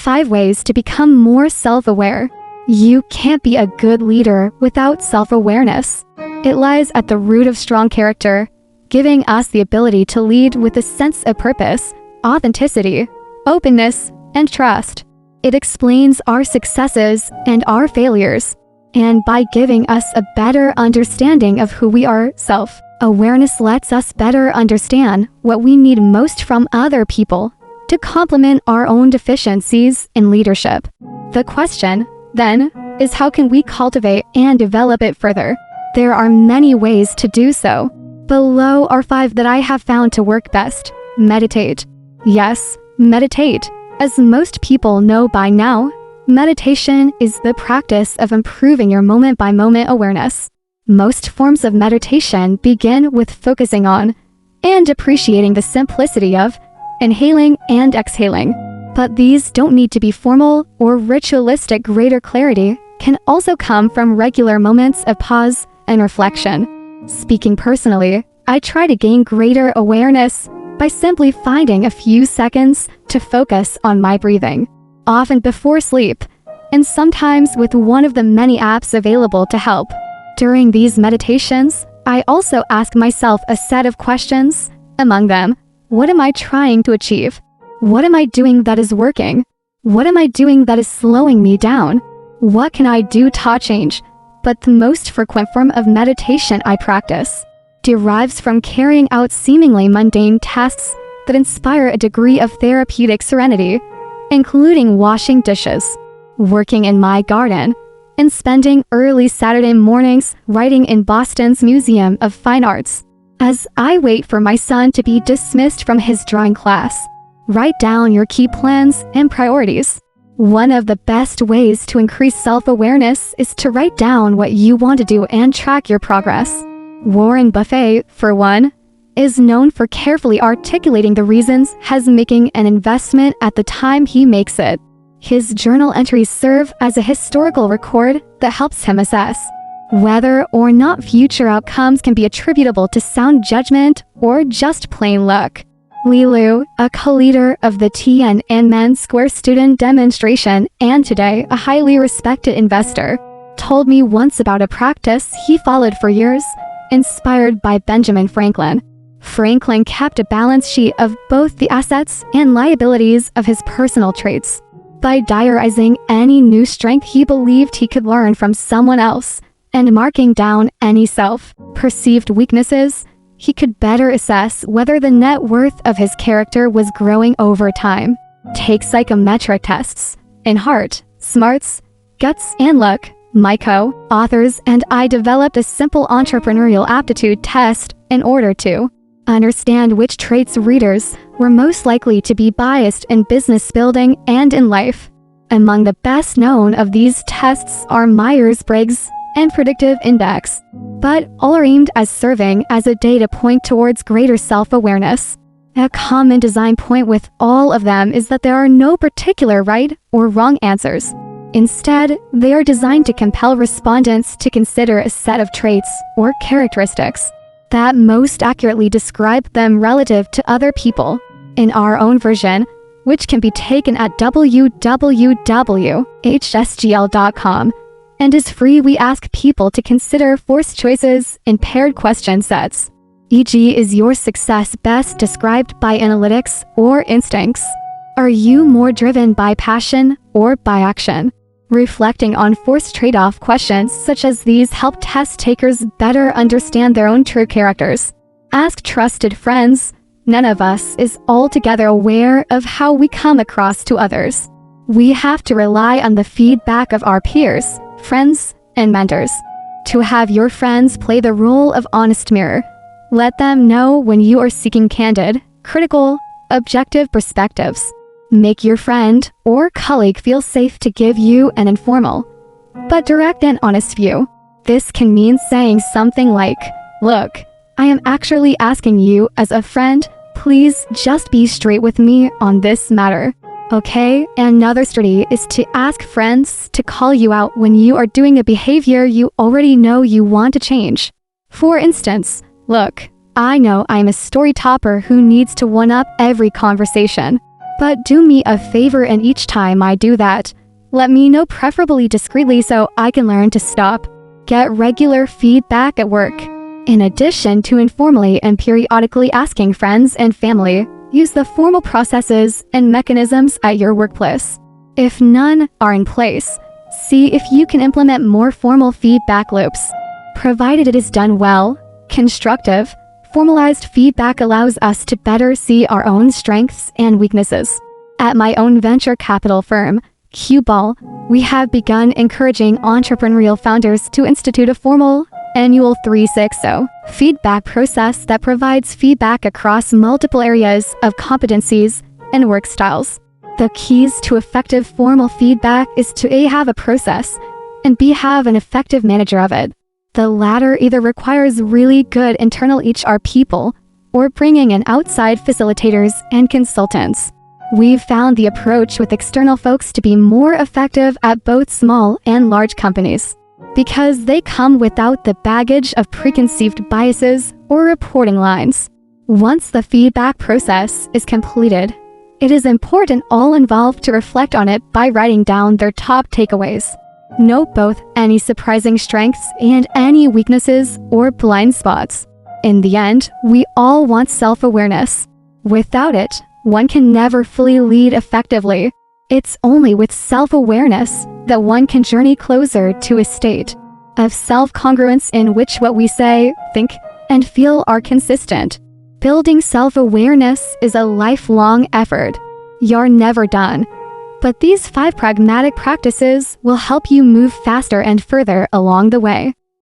5 ways to become more self-aware. You can't be a good leader without self-awareness. It lies at the root of strong character, giving us the ability to lead with a sense of purpose, authenticity, openness, and trust. It explains our successes and our failures, and by giving us a better understanding of who we are, self-awareness lets us better understand what we need most from other people to complement our own deficiencies in leadership. The question, then, is how can we cultivate and develop it further? There are many ways to do so. Below are 5 that I have found to work best. Meditate. Yes, meditate. As most people know by now, meditation is the practice of improving your moment-by-moment awareness. Most forms of meditation begin with focusing on and appreciating the simplicity of inhaling and exhaling. But these don't need to be formal or ritualistic. Greater clarity can also come from regular moments of pause and reflection. Speaking personally, I try to gain greater awareness by simply finding a few seconds to focus on my breathing, often before sleep, and sometimes with one of the many apps available to help. During these meditations, I also ask myself a set of questions. Among them, what am I trying to achieve? What am I doing that is working? What am I doing that is slowing me down? What can I do to change? But the most frequent form of meditation I practice derives from carrying out seemingly mundane tasks that inspire a degree of therapeutic serenity, including washing dishes, working in my garden, and spending early Saturday mornings writing in Boston's Museum of Fine Arts. As I wait for my son to be dismissed from his drawing class, write down your key plans and priorities. One of the best ways to increase self-awareness is to write down what you want to do and track your progress. Warren Buffett, for one, is known for carefully articulating the reasons he's making an investment at the time he makes it. His journal entries serve as a historical record that helps him assess whether or not future outcomes can be attributable to sound judgment or just plain luck. Li Lu, a co-leader of the Tiananmen Square student demonstration and today a highly respected investor, told me once about a practice he followed for years, inspired by Benjamin Franklin. Franklin kept a balance sheet of both the assets and liabilities of his personal traits. By diarizing any new strength he believed he could learn from someone else, and marking down any self-perceived weaknesses, he could better assess whether the net worth of his character was growing over time. Take psychometric tests. In Heart, Smarts, Guts, and Luck, my co-authors and I developed a simple entrepreneurial aptitude test in order to understand which traits readers were most likely to be biased in business building and in life. Among the best known of these tests are Myers-Briggs and Predictive Index, but all are aimed as serving as a data point towards greater self-awareness. A common design point with all of them is that there are no particular right or wrong answers. Instead, they are designed to compel respondents to consider a set of traits or characteristics that most accurately describe them relative to other people. In our own version, which can be taken at www.hsgl.com, and is free, we ask people to consider forced choices in paired question sets. E.g., is your success best described by analytics or instincts? Are you more driven by passion or by action? Reflecting on forced trade-off questions such as these help test takers better understand their own true characters. Ask trusted friends. None of us is altogether aware of how we come across to others. We have to rely on the feedback of our peers, friends, and mentors. To have your friends play the role of honest mirror, let them know when you are seeking candid, critical, objective perspectives. Make your friend or colleague feel safe to give you an informal, but direct and honest view. This can mean saying something like, "Look, I am actually asking you as a friend, please just be straight with me on this matter. Okay?" Another strategy is to ask friends to call you out when you are doing a behavior you already know you want to change. For instance, "Look, I know I'm a story topper who needs to one-up every conversation, But do me a favor, and each time I do that, let me know, preferably discreetly, so I can learn to stop. Get regular feedback at work. In addition to informally and periodically asking friends and family, use the formal processes and mechanisms at your workplace. If none are in place, see if you can implement more formal feedback loops. Provided it is done well, constructive, formalized feedback allows us to better see our own strengths and weaknesses. At my own venture capital firm, Qball, we have begun encouraging entrepreneurial founders to institute a formal annual 360 feedback process that provides feedback across multiple areas of competencies and work styles. The keys to effective formal feedback is to A, have a process, and B, have an effective manager of it. The latter either requires really good internal HR people or bringing in outside facilitators and consultants. We've found the approach with external folks to be more effective at both small and large companies, because they come without the baggage of preconceived biases or reporting lines. Once the feedback process is completed, it is important all involved to reflect on it by writing down their top takeaways. Note both any surprising strengths and any weaknesses or blind spots. In the end, we all want self-awareness. Without it, one can never fully lead effectively. It's only with self-awareness that one can journey closer to a state of self-congruence in which what we say, think, and feel are consistent. Building self-awareness is a lifelong effort. You're never done. But these 5 pragmatic practices will help you move faster and further along the way.